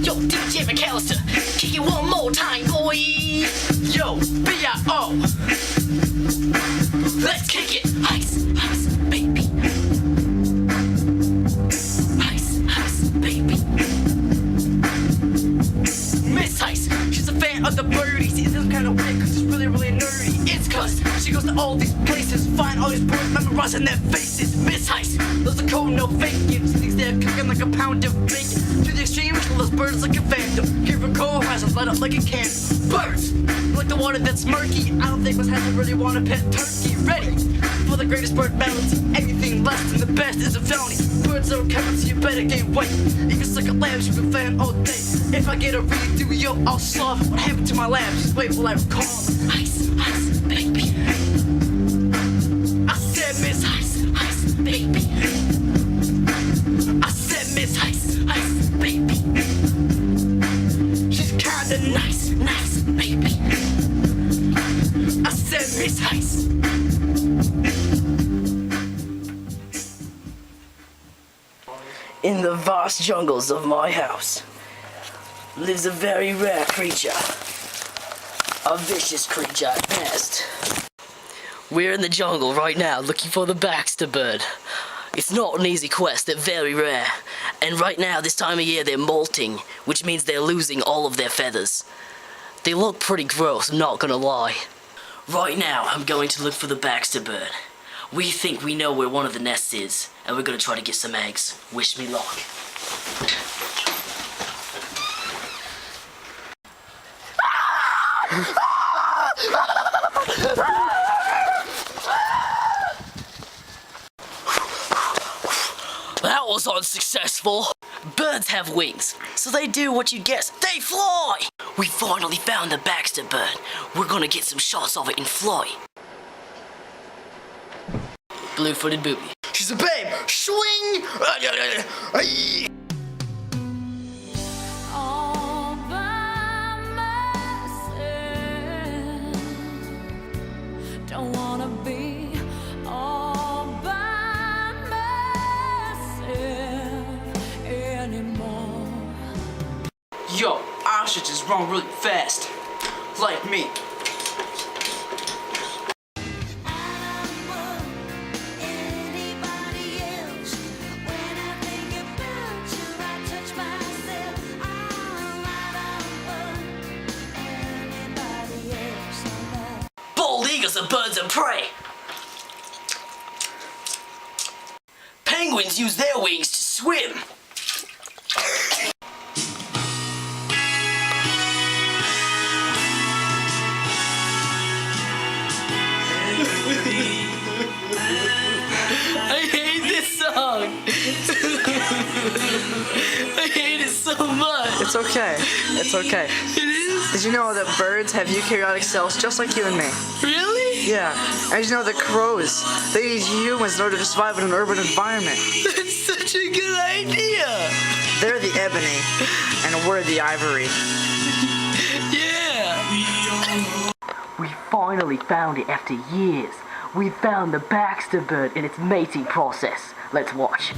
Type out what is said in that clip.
Yo, DJ McAllister, kick it one more time, boy. Yo, B.I.O. Let's kick it. Ice, ice, baby. Ice, ice, baby. Miss Ice, she's a fan of the birdies. It's kind of weird cause it's really, really nerdy. It's cause she goes to all these places, find all these birds, memorizing their faces. Miss Ice, those are cold, no faking. She thinks they're cooking like a pound of bacon. To the extreme, she loves birds like a phantom. Give her cold eyes and light up like a candle. Birds, like the water that's murky. I don't think Miss Ice really want to pet turkey. Ready for the greatest bird bounty. Anything less than the best is a felony. Birds are coming, so you better gain weight. Even suck a lamb, she's been fan all day. If I get a read through, yo, I'll solve it. What happened to my lamb? Just wait till I recall. Ice, ice, baby. I said Miss Ice, ice, baby. I said Miss Ice, ice, baby. She's kinda nice, nice, baby. I said Miss Ice. In the vast jungles of my house lives a very rare creature. A vicious creature at best. We're in the jungle right now looking for the Baxter bird. It's not an easy quest, they're very rare. And right now, this time of year, they're molting, which means they're losing all of their feathers. They look pretty gross, I'm not gonna lie. Right now, I'm going to look for the Baxter bird. We think we know where one of the nests is, and we're gonna try to get some eggs. Wish me luck. That was unsuccessful. Birds have wings, so they do what you guessed. They fly! We finally found the Baxter bird. We're gonna get some shots of it in flight. Blue-footed booby. She's a babe! Swing! All by myself. Don't wanna be all by myself anymore. Yo, I should just run really fast. Like me. Bald eagles are birds of prey. Penguins use their wings to swim. I hate this song. I hate it so much. It's okay. It's okay. It is? Did you know that birds have eukaryotic cells just like you and me? Really? Yeah. And did you know that crows, they eat humans in order to survive in an urban environment? That's such a good idea. They're the ebony, and we're the ivory. Yeah. We finally found it after years. We found the Baxter bird in its mating process. Let's watch.